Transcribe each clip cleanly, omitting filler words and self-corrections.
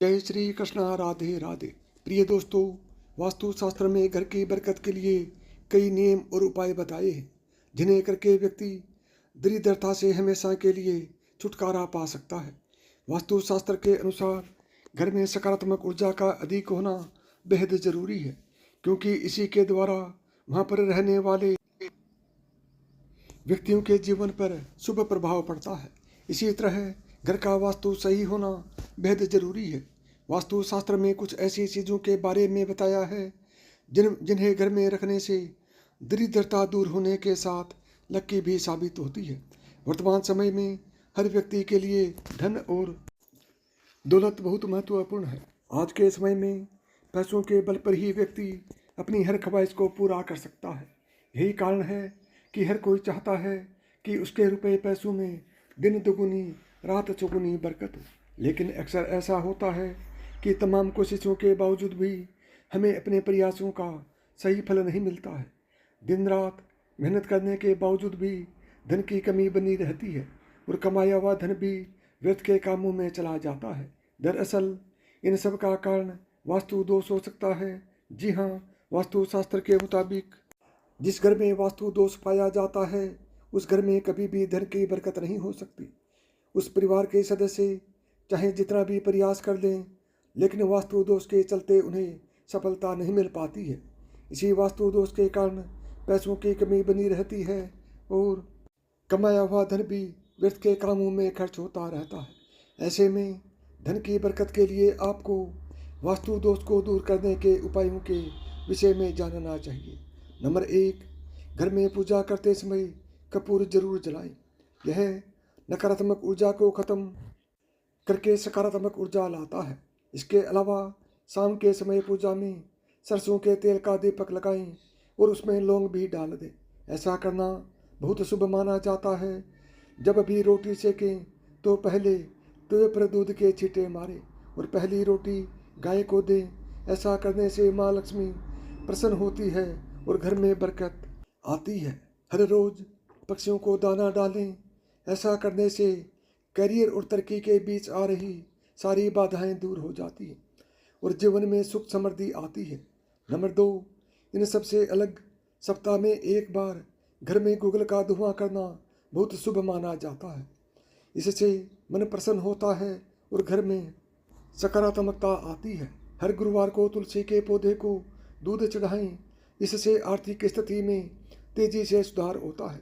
जय श्री कृष्णा, राधे राधे। प्रिय दोस्तों, वास्तु शास्त्र में घर की बरकत के लिए कई नियम और उपाय बताए हैं, जिन्हें करके व्यक्ति दरिद्रता से हमेशा के लिए छुटकारा पा सकता है। वास्तु शास्त्र के अनुसार घर में सकारात्मक ऊर्जा का अधिक होना बेहद जरूरी है, क्योंकि इसी के द्वारा वहाँ पर रहने वाले व्यक्तियों के जीवन पर शुभ प्रभाव पड़ता है। इसी तरह घर का वास्तु सही होना बेहद जरूरी है। वास्तु शास्त्र में कुछ ऐसी चीज़ों के बारे में बताया है जिन्हें घर में रखने से दरिद्रता दूर होने के साथ लक्की भी साबित होती है। वर्तमान समय में हर व्यक्ति के लिए धन और दौलत बहुत महत्वपूर्ण है। आज के समय में पैसों के बल पर ही व्यक्ति अपनी हर ख्वाहिश को पूरा कर सकता है। यही कारण है कि हर कोई चाहता है कि उसके रुपए पैसों में दिन दुगुनी रात चौगुनी बरकत हो। लेकिन अक्सर ऐसा होता है कि तमाम कोशिशों के बावजूद भी हमें अपने प्रयासों का सही फल नहीं मिलता है। दिन रात मेहनत करने के बावजूद भी धन की कमी बनी रहती है और कमाया हुआ धन भी व्यर्थ के कामों में चला जाता है। दरअसल इन सब का कारण वास्तु दोष हो सकता है। जी हाँ, वास्तुशास्त्र के मुताबिक जिस घर में वास्तु दोष पाया जाता है, उस घर में कभी भी धन की बरकत नहीं हो सकती। उस परिवार के सदस्य चाहे जितना भी प्रयास कर लें, लेकिन वास्तु दोष के चलते उन्हें सफलता नहीं मिल पाती है। इसी वास्तु दोष के कारण पैसों की कमी बनी रहती है और कमाया हुआ धन भी व्यर्थ के कामों में खर्च होता रहता है। ऐसे में धन की बरकत के लिए आपको वास्तु दोष को दूर करने के उपायों के विषय में जानना चाहिए। नंबर 1, घर में पूजा करते समय कपूर जरूर जलाएं। यह नकारात्मक ऊर्जा को खत्म करके सकारात्मक ऊर्जा लाता है। इसके अलावा शाम के समय पूजा में सरसों के तेल का दीपक लगाएं और उसमें लौंग भी डाल दें। ऐसा करना बहुत शुभ माना जाता है। जब भी रोटी सेकें तो पहले तवे पर दूध के छींटे मारें और पहली रोटी गाय को दें। ऐसा करने से माँ लक्ष्मी प्रसन्न होती है और घर में बरकत आती है। हर रोज पक्षियों को दाना डालें। ऐसा करने से करियर और तरक्की के बीच आ रही सारी बाधाएं दूर हो जाती हैं और जीवन में सुख समृद्धि आती है। नंबर 2, इन सबसे अलग सप्ताह में एक बार घर में गूगल का धुआं करना बहुत शुभ माना जाता है। इससे मन प्रसन्न होता है और घर में सकारात्मकता आती है। हर गुरुवार को तुलसी के पौधे को दूध चढ़ाएं। इससे आर्थिक स्थिति में तेजी से सुधार होता है।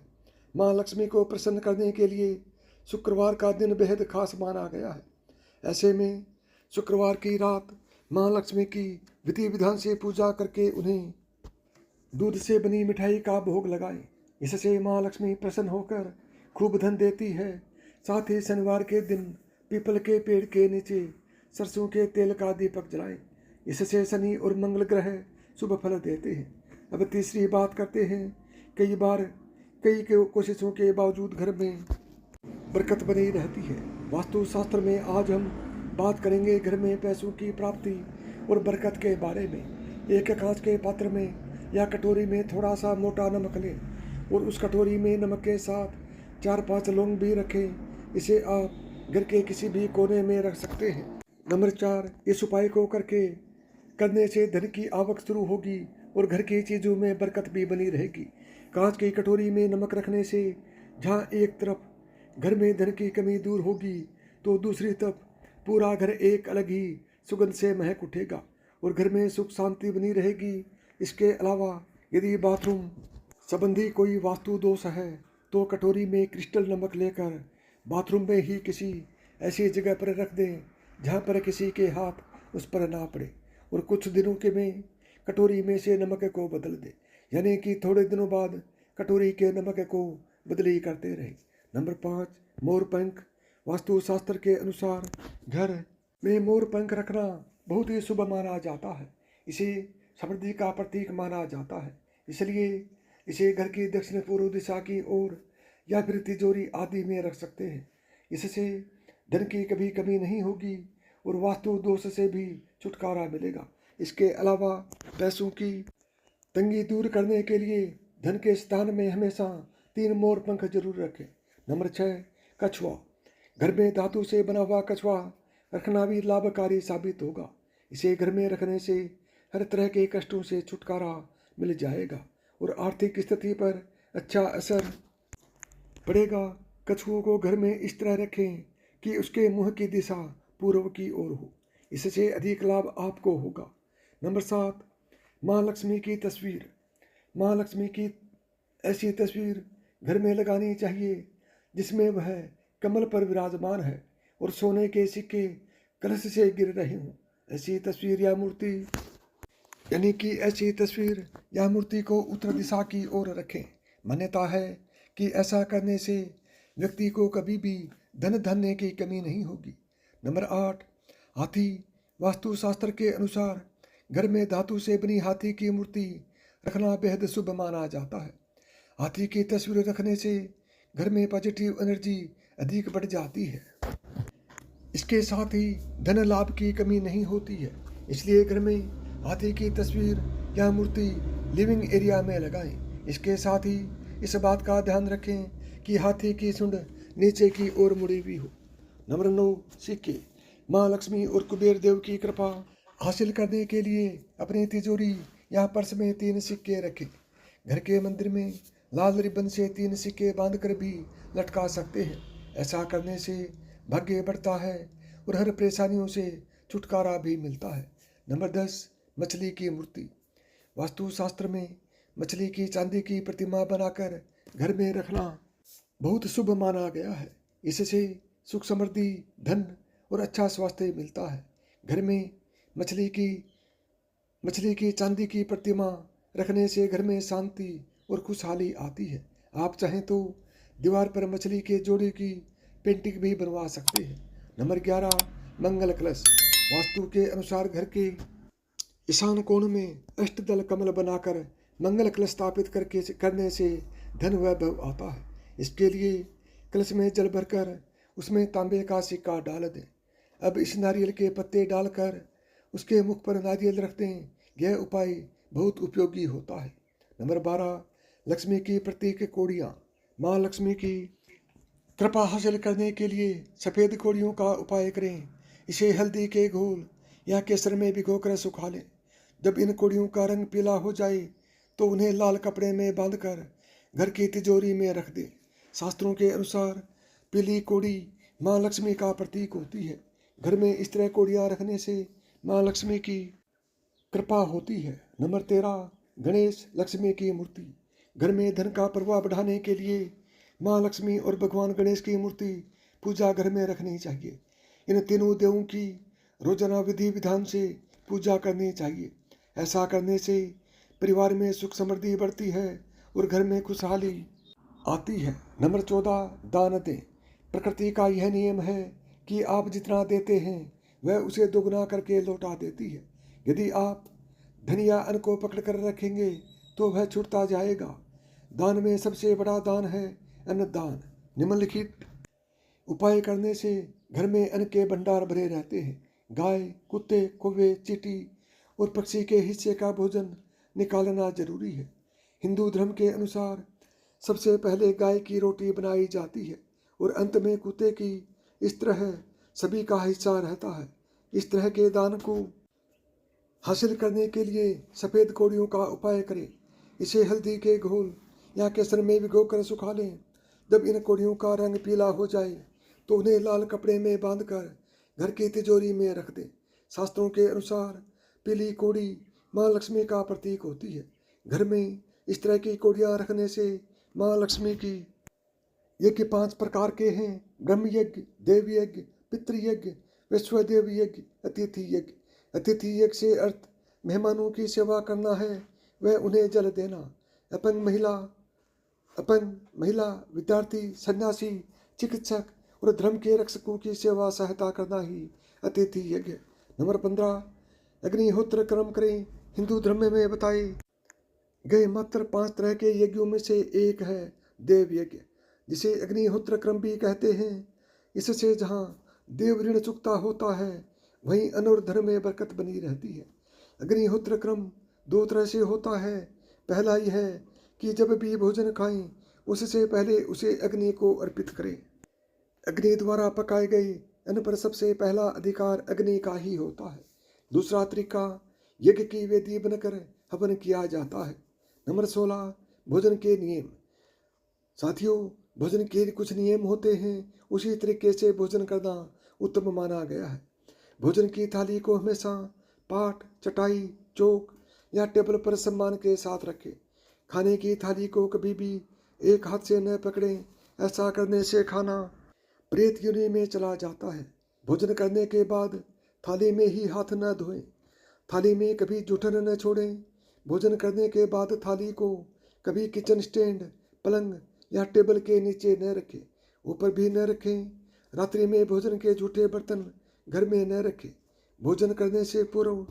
माँ लक्ष्मी को प्रसन्न करने के लिए शुक्रवार का दिन बेहद खास माना गया है। ऐसे में शुक्रवार की रात माँ लक्ष्मी की विधि विधान से पूजा करके उन्हें दूध से बनी मिठाई का भोग लगाएं। इससे माँ लक्ष्मी प्रसन्न होकर खूब धन देती है। साथ ही शनिवार के दिन पीपल के पेड़ के नीचे सरसों के तेल का दीपक जलाएं। इससे शनि और मंगल ग्रह शुभ फल देते हैं। अब तीसरी बात करते हैं। कई बार कई कोशिशों के बावजूद घर में बरकत बनी रहती है। वास्तु शास्त्र में आज हम बात करेंगे घर में पैसों की प्राप्ति और बरकत के बारे में। एक कांच के पात्र में या कटोरी में थोड़ा सा मोटा नमक लें और उस कटोरी में नमक के साथ 4-5 लौंग भी रखें। इसे आप घर के किसी भी कोने में रख सकते हैं। नंबर 4, इस उपाय को करने से धन की आवक शुरू होगी और घर की चीज़ों में बरकत भी बनी रहेगी। कांच की कटोरी में नमक रखने से जहाँ एक तरफ घर में धन की कमी दूर होगी तो दूसरी तरफ पूरा घर एक अलग ही सुगंध से महक उठेगा और घर में सुख शांति बनी रहेगी। इसके अलावा यदि बाथरूम संबंधी कोई वास्तु दोष है तो कटोरी में क्रिस्टल नमक लेकर बाथरूम में ही किसी ऐसी जगह पर रख दें जहाँ पर किसी के हाथ उस पर ना पड़े और कुछ दिनों के में कटोरी में से नमक को बदल दें, यानी कि थोड़े दिनों बाद कटोरी के नमक को बदली करते रहें। नंबर 5, मोर पंख। वास्तुशास्त्र के अनुसार घर में मोर पंख रखना बहुत ही शुभ माना जाता है। इसे समृद्धि का प्रतीक माना जाता है, इसलिए इसे घर की दक्षिण पूर्व दिशा की ओर या फिर तिजोरी आदि में रख सकते हैं। इससे धन की कभी कमी नहीं होगी और वास्तु दोष से भी छुटकारा मिलेगा। इसके अलावा पैसों की तंगी दूर करने के लिए धन के स्थान में हमेशा 3 मोर पंख जरूर रखें। नंबर 6, कछुआ। घर में धातु से बना हुआ कछुआ रखना भी लाभकारी साबित होगा। इसे घर में रखने से हर तरह के कष्टों से छुटकारा मिल जाएगा और आर्थिक स्थिति पर अच्छा असर पड़ेगा। कछुओं को घर में इस तरह रखें कि उसके मुंह की दिशा पूर्व की ओर हो, इससे अधिक लाभ आपको होगा। नंबर 7, माँ लक्ष्मी की तस्वीर। माँ लक्ष्मी की ऐसी तस्वीर घर में लगानी चाहिए जिसमें वह कमल पर विराजमान है और सोने के सिक्के कलश से गिर रहे हों। ऐसी तस्वीर या मूर्ति यानी कि ऐसी तस्वीर या मूर्ति को उत्तर दिशा की ओर रखें। मान्यता है कि ऐसा करने से व्यक्ति को कभी भी धन धान्य की कमी नहीं होगी। नंबर 8, हाथी। वास्तुशास्त्र के अनुसार घर में धातु से बनी हाथी की मूर्ति रखना बेहद शुभ माना जाता है। हाथी की तस्वीर रखने से घर में पॉजिटिव एनर्जी अधिक बढ़ जाती है। इसके साथ ही धन लाभ की कमी नहीं होती है, इसलिए घर में हाथी की तस्वीर या मूर्ति लिविंग एरिया में लगाएं। इसके साथ ही इस बात का ध्यान रखें कि हाथी की सूंड नीचे की ओर मुड़ी हुई हो। नंबर 9, सिक्के। माँ लक्ष्मी और कुबेर देव की कृपा हासिल करने के लिए अपनी तिजोरी या पर्स में 3 सिक्के रखें। घर के मंदिर में लाल रिबन से 3 सिक्के बांधकर भी लटका सकते हैं। ऐसा करने से भाग्य बढ़ता है और हर परेशानियों से छुटकारा भी मिलता है। नंबर 10, मछली की मूर्ति। वास्तुशास्त्र में मछली की चांदी की प्रतिमा बनाकर घर में रखना बहुत शुभ माना गया है। इससे सुख समृद्धि, धन और अच्छा स्वास्थ्य मिलता है। घर में मछली की चांदी की प्रतिमा रखने से घर में शांति और खुशहाली आती है। आप चाहें तो दीवार पर मछली के जोड़े की पेंटिंग भी बनवा सकते हैं। नंबर 11, मंगल कलश। वास्तु के अनुसार घर के ईशान कोण में अष्टदल कमल बनाकर मंगल कलश स्थापित करने से धन वैभव आता है। इसके लिए कलश में जल भरकर उसमें तांबे का सिक्का डाल दें। अब इस नारियल के पत्ते डालकर उसके मुख पर नारियल रख दें। यह उपाय बहुत उपयोगी होता है। नंबर 12, लक्ष्मी की प्रतीक कोड़ियाँ। माँ लक्ष्मी की कृपा हासिल करने के लिए सफ़ेद कोड़ियों का उपाय करें। इसे हल्दी के घोल या केसर में भिगोकर सुखा लें। जब इन कोड़ियों का रंग पीला हो जाए तो उन्हें लाल कपड़े में बांधकर घर की तिजोरी में रख दें। शास्त्रों के अनुसार पीली कोड़ी माँ लक्ष्मी का प्रतीक होती है। घर में इस तरह कोड़ियाँ रखने से माँ लक्ष्मी की कृपा होती है। नंबर 13, गणेश लक्ष्मी की मूर्ति। घर में धन का प्रवाह बढ़ाने के लिए माँ लक्ष्मी और भगवान गणेश की मूर्ति पूजा घर में रखनी चाहिए। इन तीनों देवों की रोजाना विधि विधान से पूजा करनी चाहिए। ऐसा करने से परिवार में सुख समृद्धि बढ़ती है और घर में खुशहाली आती है। नंबर 14, दान दें। प्रकृति का यह नियम है कि आप जितना देते हैं वह उसे दोगुना करके लौटा देती है। यदि आप धन या अन्न को पकड़ कर रखेंगे तो वह छूटता जाएगा। दान में सबसे बड़ा दान है अन्नदान। निम्नलिखित उपाय करने से घर में अन्न के भंडार भरे रहते हैं। गाय, कुत्ते, कौवे, चींटी और पक्षी के हिस्से का भोजन निकालना जरूरी है। हिंदू धर्म के अनुसार सबसे पहले गाय की रोटी बनाई जाती है और अंत में कुत्ते की। इस तरह सभी का हिस्सा रहता है। इस तरह के दान को हासिल करने के लिए सफ़ेद कौड़ियों का उपाय करें। इसे हल्दी के घोल या केसर में भिगोकर सुखा लें। जब इन कौड़ियों का रंग पीला हो जाए तो उन्हें लाल कपड़े में बांधकर घर की तिजोरी में रख दें। शास्त्रों के अनुसार पीली कौड़ी माँ लक्ष्मी का प्रतीक होती है। घर में इस तरह की कौड़ियाँ रखने से माँ लक्ष्मी की यज्ञ 5 प्रकार के हैं: ब्रह्म यज्ञ, देव यज्ञ, पितृयज्ञ, वैश्वदेव यज्ञ, अतिथि यज्ञ। अतिथि यज्ञ से अर्थ मेहमानों की सेवा करना है, वह उन्हें जल देना। अपंग महिला, विद्यार्थी, सन्यासी, चिकित्सक और धर्म के रक्षकों की सेवा सहायता करना ही अतिथि यज्ञ। नंबर 15, अग्निहोत्र कर्म करें। हिंदू धर्म में बताए गए मात्र 5 तरह के यज्ञों में से एक है देव यज्ञ, जिसे अग्निहोत्र क्रम भी कहते हैं। इससे जहाँ देव ऋण चुकता होता है वहीं अन्न और धन में बरकत बनी रहती है। अग्निहोत्र क्रम 2 तरह से होता है। पहला यह है कि जब भी भोजन खाएं उससे पहले उसे अग्नि को अर्पित करें। अग्नि द्वारा पकाए गए इन पर सबसे पहला अधिकार अग्नि का ही होता है। दूसरा तरीका, यज्ञ की वेदी बनकर हवन किया जाता है। नंबर 16, भोजन के नियम। साथियों, भोजन के कुछ नियम होते हैं, उसी तरीके से भोजन करना उत्तम माना गया है। भोजन की थाली को हमेशा पाट, चटाई, चौक या टेबल पर सम्मान के साथ रखें। खाने की थाली को कभी भी एक हाथ से न पकड़ें, ऐसा करने से खाना प्रेत योनि में चला जाता है। भोजन करने के बाद थाली में ही हाथ न धोएं। थाली में कभी जूठन न छोड़ें। भोजन करने के बाद थाली को कभी किचन स्टैंड, पलंग या टेबल के नीचे न रखें, ऊपर भी न रखें। रात्रि में भोजन के जूठे बर्तन घर में न रखें। भोजन करने से पूर्व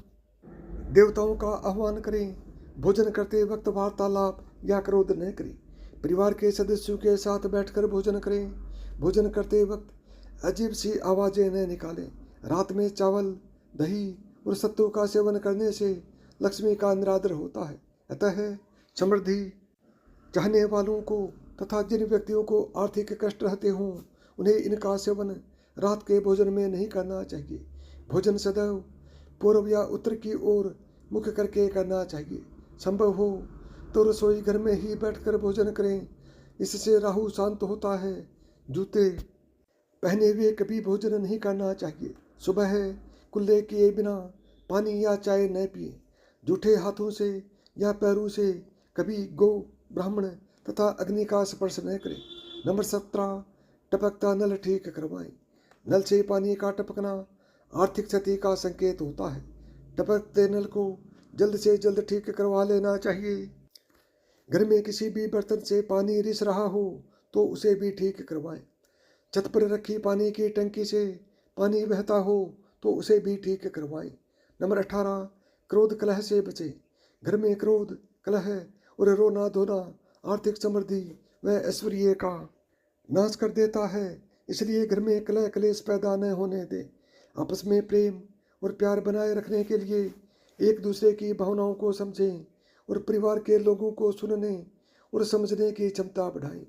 देवताओं का आह्वान करें। भोजन करते वक्त वार्तालाप या क्रोध न करें। परिवार के सदस्यों के साथ बैठकर भोजन करें। भोजन करते वक्त अजीब सी आवाज़ें न निकालें। रात में चावल, दही और सत्तू का सेवन करने से लक्ष्मी का निरादर होता है। अतः समृद्धि चाहने वालों को तथा जिन व्यक्तियों को आर्थिक कष्ट रहते हों, उन्हें इनका सेवन रात के भोजन में नहीं करना चाहिए। भोजन सदैव पूर्व या उत्तर की ओर मुख करके करना चाहिए। संभव हो तो रसोई घर में ही बैठकर भोजन करें, इससे राहु शांत होता है। जूते पहने हुए कभी भोजन नहीं करना चाहिए। सुबह कुल्ले किए बिना पानी या चाय न पिए। जूठे हाथों से या पैरों से कभी गौ, ब्राह्मण तथा अग्नि का स्पर्श न करें। नंबर 17, टपकता नल ठीक करवाएं। नल से पानी का टपकना आर्थिक क्षति का संकेत होता है। टपकते नल को जल्द से जल्द ठीक करवा लेना चाहिए। घर में किसी भी बर्तन से पानी रिस रहा हो तो उसे भी ठीक करवाएं। छत पर रखी पानी की टंकी से पानी बहता हो तो उसे भी ठीक करवाएं। नंबर 18, क्रोध कलह से बचें। घर में क्रोध, कलह और रोना धोना आर्थिक समृद्धि व ऐश्वर्य का नाश कर देता है। इसलिए घर में कलह कलेश पैदा न होने दें। आपस में प्रेम और प्यार बनाए रखने के लिए एक दूसरे की भावनाओं को समझें और परिवार के लोगों को सुनने और समझने की क्षमता बढ़ाएं।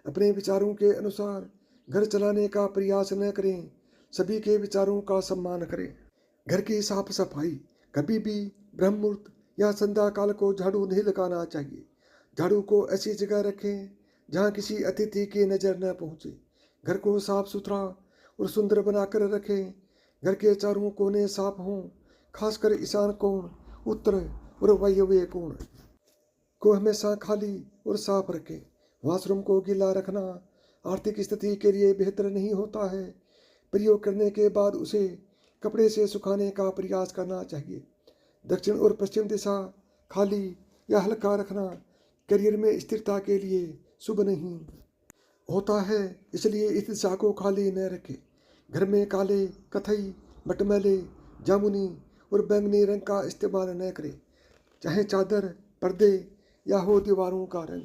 अपने विचारों के अनुसार घर चलाने का प्रयास न करें। सभी के विचारों का सम्मान करें। घर की साफ सफाई। कभी भी ब्रह्म मुहूर्त या संध्या काल को झाड़ू नहीं लगाना चाहिए। झाड़ू को ऐसी जगह रखें जहाँ किसी अतिथि की नज़र न पहुँचे। घर को साफ सुथरा और सुंदर बनाकर रखें। घर के चारों कोने साफ हों, खासकर ईशान कोण, उत्तर और वायव्य कोण को हमेशा खाली और साफ रखें। वॉशरूम को गीला रखना आर्थिक स्थिति के लिए बेहतर नहीं होता है। प्रयोग करने के बाद उसे कपड़े से सुखाने का प्रयास करना चाहिए। दक्षिण और पश्चिम दिशा खाली या हल्का रखना करियर में स्थिरता के लिए शुभ नहीं होता है, इसलिए इस दिशा को खाली न रखें। घर में काले, कथई, मटमैले, जामुनी और बैंगनी रंग का इस्तेमाल न करें, चाहे चादर, पर्दे या हो दीवारों का रंग।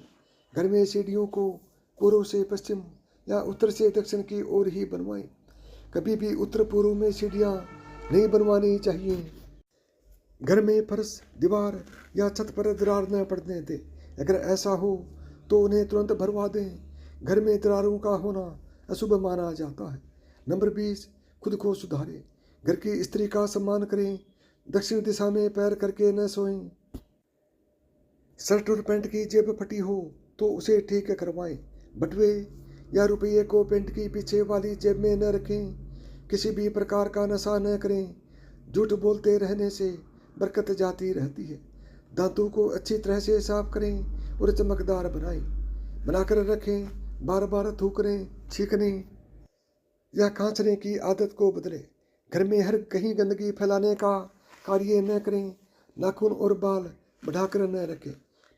घर में सीढ़ियों को पूर्व से पश्चिम या उत्तर से दक्षिण की ओर ही बनवाएं। कभी भी उत्तर पूर्व में सीढ़ियाँ नहीं बनवानी चाहिए। घर में फर्श, दीवार या छत पर दरार न पड़ने दें। अगर ऐसा हो तो उन्हें तुरंत भरवा दें। घर में दरारों का होना अशुभ माना जाता है। नंबर 20, खुद को सुधारें। घर की स्त्री का सम्मान करें। दक्षिण दिशा में पैर करके न सोएं। शर्ट और पैंट की जेब फटी हो तो उसे ठीक करवाएं। बटुए या रुपये को पैंट की पीछे वाली जेब में न रखें। किसी भी प्रकार का नशा न करें। झूठ बोलते रहने से बरकत जाती रहती है। दांतों को अच्छी तरह से साफ करें और चमकदार बनाकर रखें। बार बार थूकने, छींकने या खांसने की आदत को बदलें। घर में हर कहीं गंदगी फैलाने का कार्य न करें। नाखून और बाल बढ़ाकर न रखें।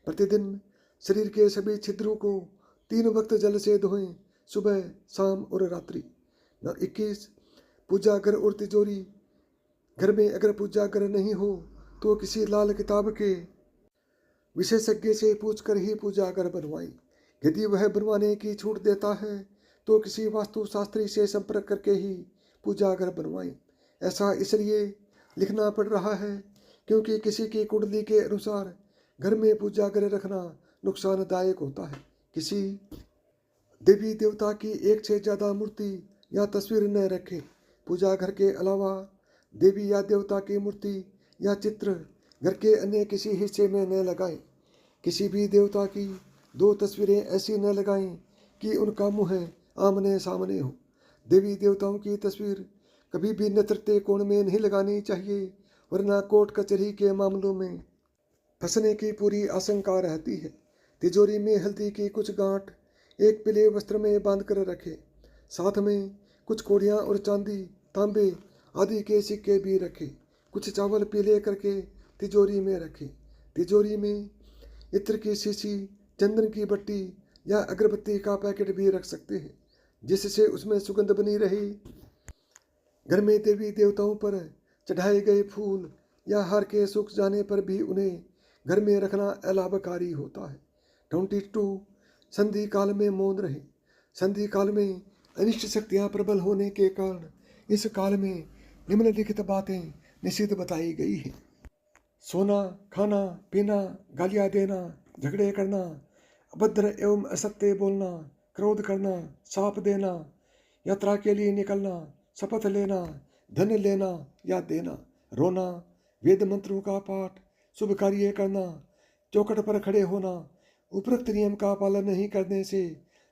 प्रतिदिन शरीर के सभी छिद्रों को 3 वक्त जल से धोएं, सुबह, शाम और रात्रि। 21, पूजा घर और तिजोरी। घर में अगर पूजा घर नहीं हो तो किसी लाल किताब के विशेषज्ञ से पूछकर ही पूजा घर बनवाएं। यदि वह बनवाने की छूट देता है तो किसी वास्तुशास्त्री से संपर्क करके ही पूजा घर बनवाएं। ऐसा इसलिए लिखना पड़ रहा है क्योंकि किसी की कुंडली के अनुसार घर में पूजा घर रखना नुकसानदायक होता है। किसी देवी देवता की एक से ज़्यादा मूर्ति या तस्वीर न रखें। पूजा घर के अलावा देवी या देवता की मूर्ति या चित्र घर के अन्य किसी हिस्से में न लगाएं। किसी भी देवता की 2 तस्वीरें ऐसी न लगाएं कि उनका मुंह आमने सामने हो। देवी देवताओं की तस्वीर कभी भी नेतृत्व कोण में नहीं लगानी चाहिए, वरना कोर्ट कचहरी के मामलों में फंसने की पूरी आशंका रहती है। तिजोरी में हल्दी की कुछ गांठ एक पीले वस्त्र में बांध कर रखें। साथ में कुछ कौड़ियाँ और चांदी, तांबे आदि के सिक्के भी रखें। कुछ चावल पीले करके तिजोरी में रखें। तिजोरी में इत्र की शीशी, चंदन की बट्टी या अगरबत्ती का पैकेट भी रख सकते हैं, जिससे उसमें सुगंध बनी रहे। घर में देवी देवताओं पर चढ़ाए गए फूल या हार के सूख जाने पर भी उन्हें घर में रखना अलाभकारी होता है। 22 संधि काल में मौन रहे। संधि काल में अनिष्ट शक्तियाँ प्रबल होने के कारण इस काल में निम्नलिखित बातें निषिद्ध बताई गई हैं। सोना, खाना, पीना, गालियाँ देना, झगड़े करना, अभद्र एवं असत्य बोलना, क्रोध करना, शाप देना, यात्रा के लिए निकलना, शपथ लेना, धन लेना या देना, रोना, वेद मंत्रों का पाठ, शुभ कार्य करना, चौखट पर खड़े होना। उपरोक्त नियम का पालन नहीं करने से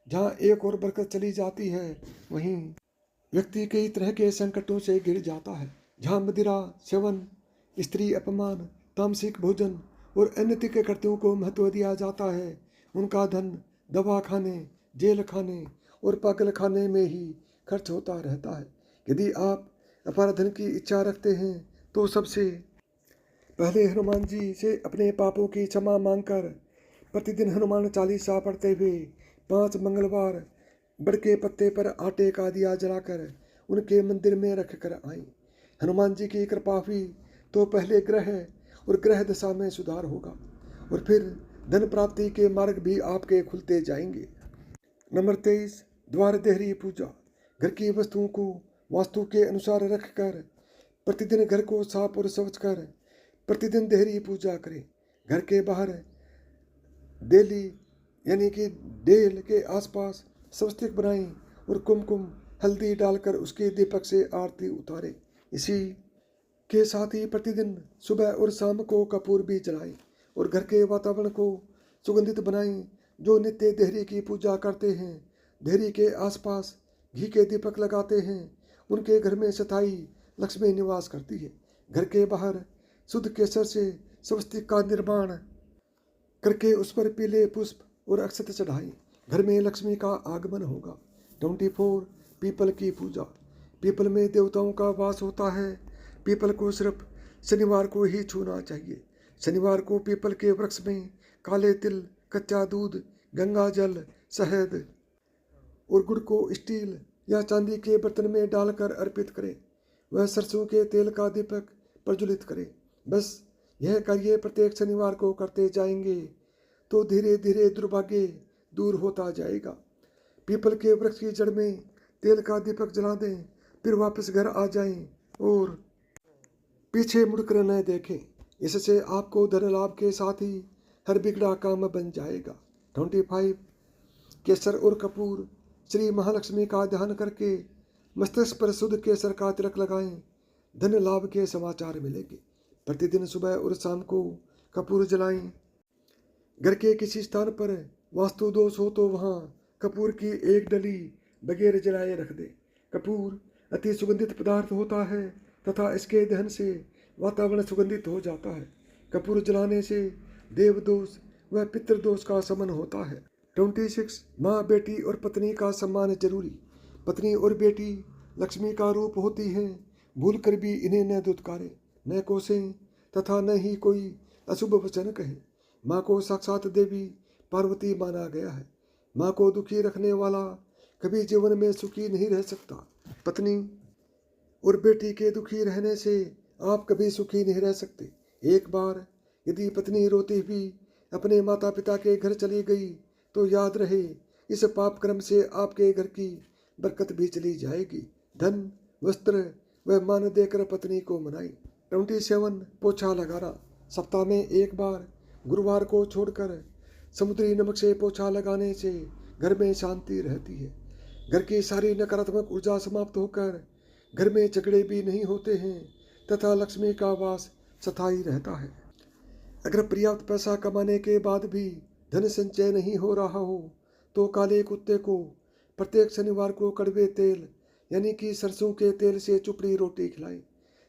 जहाँ एक और बरकत चली जाती है, वहीं व्यक्ति कई तरह के संकटों से घिर जाता है। जहाँ मदिरा सेवन, स्त्री अपमान, तामसिक भोजन और अनैतिक कृत्यों को महत्व दिया जाता है, उनका धन दवा खाने, जेल खाने और पागल खाने में ही खर्च होता रहता है। यदि आप अपार धन की इच्छा रखते हैं तो सबसे पहले हनुमान जी से अपने पापों की क्षमा मांगकर प्रतिदिन हनुमान चालीसा पढ़ते हुए 5 मंगलवार बड़ के पत्ते पर आटे का दिया जलाकर उनके मंदिर में रख कर आएं। हनुमान जी की कृपा हुई तो पहले ग्रह और ग्रह दशा में सुधार होगा और फिर धन प्राप्ति के मार्ग भी आपके खुलते जाएंगे। नंबर 23, द्वार देहरी पूजा। घर की वस्तुओं को वास्तु के अनुसार रखकर प्रतिदिन घर को साफ और स्वच्छ कर प्रतिदिन देहरी पूजा करें। घर के बाहर देली यानी कि डेल के आसपास स्वस्तिक बनाएं और कुमकुम हल्दी डालकर उसके दीपक से आरती उतारें। इसी के साथ ही प्रतिदिन सुबह और शाम को कपूर भी जलाएं और घर के वातावरण को सुगंधित बनाएं। जो नित्य देहरी की पूजा करते हैं, देहरी के आसपास घी के दीपक लगाते हैं, उनके घर में स्थायी लक्ष्मी निवास करती है। घर के बाहर शुद्ध केसर से स्वस्तिक का निर्माण करके उस पर पीले पुष्प और अक्षत चढ़ाएं। घर में लक्ष्मी का आगमन होगा। 24, पीपल की पूजा। पीपल में देवताओं का वास होता है। पीपल को सिर्फ शनिवार को ही छूना चाहिए। शनिवार को पीपल के वृक्ष में काले तिल, कच्चा दूध, गंगा जल, शहद और गुड़ को स्टील या चांदी के बर्तन में डालकर अर्पित करें। वह सरसों के तेल का दीपक प्रज्वलित करें। बस यह कार्य प्रत्येक शनिवार को करते जाएंगे तो धीरे धीरे दुर्भाग्य दूर होता जाएगा। पीपल के वृक्ष की जड़ में तेल का दीपक जला दें, फिर वापस घर आ जाएं और पीछे मुड़कर न देखें। इससे आपको धन लाभ के साथ ही हर बिगड़ा काम बन जाएगा। 25, केसर और कपूर। श्री महालक्ष्मी का ध्यान करके मस्तिष्क पर शुद्ध केसर का तिलक लगाएं, धन लाभ के समाचार मिलेंगे। प्रतिदिन सुबह और शाम को कपूर जलाएं। घर के किसी स्थान पर वास्तु दोष हो तो वहाँ कपूर की एक डली बगैर जलाए रख दे। कपूर अति सुगंधित पदार्थ होता है तथा इसके दहन से वातावरण सुगंधित हो जाता है। कपूर जलाने से देव दोष व पितृदोष का शमन होता है। 26, माँ, बेटी और पत्नी का सम्मान जरूरी। पत्नी और बेटी लक्ष्मी का रूप होती हैं। भूल कर भी इन्हें न दुत्कारें, न कोसें तथा न ही कोई अशुभ वचन कहें। माँ को साक्षात देवी पार्वती माना गया है। माँ को दुखी रखने वाला कभी जीवन में सुखी नहीं रह सकता। पत्नी और बेटी के दुखी रहने से आप कभी सुखी नहीं रह सकते। एक बार यदि पत्नी रोती हुई अपने माता पिता के घर चली गई तो याद रहे इस पाप क्रम से आपके घर की बरकत भी चली जाएगी। धन, वस्त्र व मान देकर पत्नी को मनाई। 27, पोछा लगाना। सप्ताह में एक बार गुरुवार को छोड़कर समुद्री नमक से पोछा लगाने से घर में शांति रहती है। घर की सारी नकारात्मक ऊर्जा समाप्त होकर घर में झगड़े भी नहीं होते हैं तथा लक्ष्मी का वास स्थायी रहता है। अगर पर्याप्त पैसा कमाने के बाद भी धन संचय नहीं हो रहा हो तो काले कुत्ते को प्रत्येक शनिवार को कड़वे तेल यानी कि सरसों के तेल से चुपड़ी रोटी खिलाएं।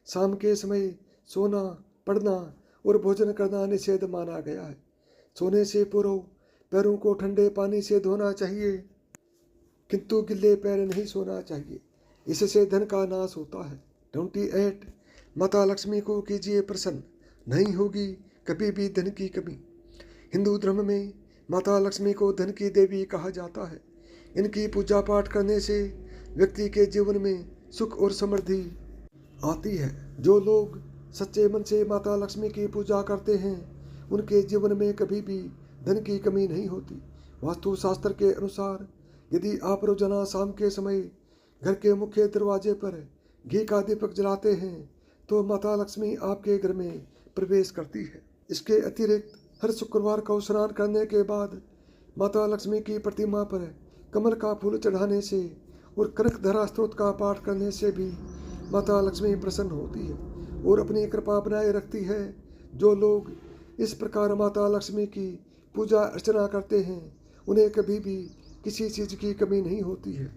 शाम के समय सोना, पढ़ना और भोजन करना निषेध माना गया है। सोने से पूर्व पैरों को ठंडे पानी से धोना चाहिए, किंतु गिल्ले पैर नहीं सोना चाहिए, इससे धन का नाश होता है। 28 माता लक्ष्मी को कीजिए प्रसन्न, नहीं होगी कभी भी धन की कमी। हिंदू धर्म में माता लक्ष्मी को धन की देवी कहा जाता है। इनकी पूजा पाठ करने से व्यक्ति के जीवन में सुख और समृद्धि आती है। जो लोग सच्चे मन से माता लक्ष्मी की पूजा करते हैं उनके जीवन में कभी भी धन की कमी नहीं होती। वास्तु शास्त्र के अनुसार यदि आप रोजाना शाम के समय घर के मुख्य दरवाजे पर घी का दीपक जलाते हैं तो माता लक्ष्मी आपके घर में प्रवेश करती है। इसके अतिरिक्त हर शुक्रवार को स्नान करने के बाद माता लक्ष्मी की प्रतिमा पर कमल का फूल चढ़ाने से और कनकधारा स्तोत्र का पाठ करने से भी माता लक्ष्मी प्रसन्न होती है और अपनी कृपा बनाए रखती है। जो लोग इस प्रकार माता लक्ष्मी की पूजा अर्चना करते हैं उन्हें कभी भी किसी चीज़ की कमी नहीं होती है।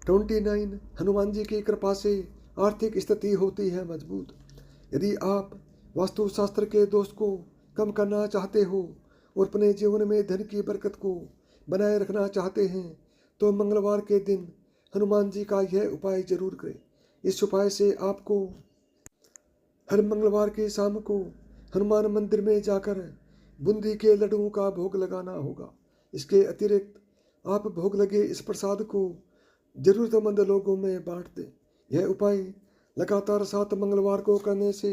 29 हनुमान जी की कृपा से आर्थिक स्थिति होती है मजबूत। यदि आप वास्तुशास्त्र के दोष को कम करना चाहते हो और अपने जीवन में धन की बरकत को बनाए रखना चाहते हैं तो मंगलवार के दिन हनुमान जी का यह उपाय जरूर करें। इस उपाय से आपको हर मंगलवार की शाम को हनुमान मंदिर में जाकर बूंदी के लड्डुओं का भोग लगाना होगा। इसके अतिरिक्त आप भोग लगे इस प्रसाद को जरूरतमंद लोगों में बांट दें। यह उपाय लगातार 7 मंगलवार को करने से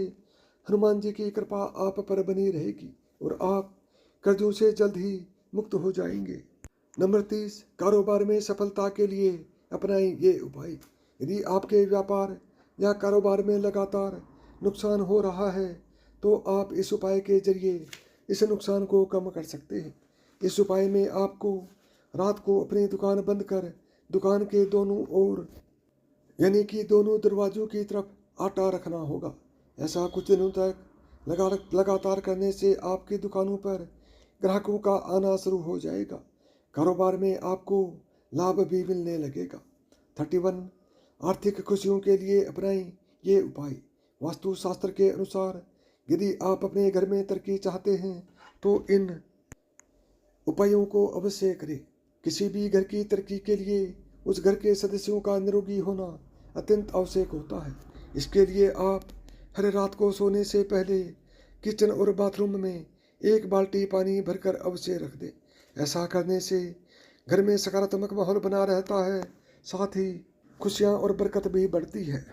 हनुमान जी की कृपा आप पर बनी रहेगी और आप कर्जों से जल्द ही मुक्त हो जाएंगे। नंबर 30 कारोबार में सफलता के लिए अपनाएं ये उपाय। यदि आपके व्यापार या कारोबार में लगातार नुकसान हो रहा है तो आप इस उपाय के जरिए इस नुकसान को कम कर सकते हैं। इस उपाय में आपको रात को अपनी दुकान बंद कर दुकान के दोनों ओर यानी कि दोनों दरवाजों की तरफ आटा रखना होगा। ऐसा कुछ दिनों तक लगातार करने से आपकी दुकानों पर ग्राहकों का आना शुरू हो जाएगा। कारोबार में आपको लाभ भी मिलने लगेगा। 31 आर्थिक खुशियों के लिए अपनाएं ये उपाय। वास्तुशास्त्र के अनुसार यदि आप अपने घर में तरक्की चाहते हैं तो इन उपायों को अवश्य करें। किसी भी घर की तरक्की के लिए उस घर के सदस्यों का निरोगी होना अत्यंत आवश्यक होता है। इसके लिए आप हर रात को सोने से पहले किचन और बाथरूम में 1 बाल्टी पानी भरकर अवश्य रख दें। ऐसा करने से घर में सकारात्मक माहौल बना रहता है, साथ ही खुशियाँ और बरकत भी बढ़ती है।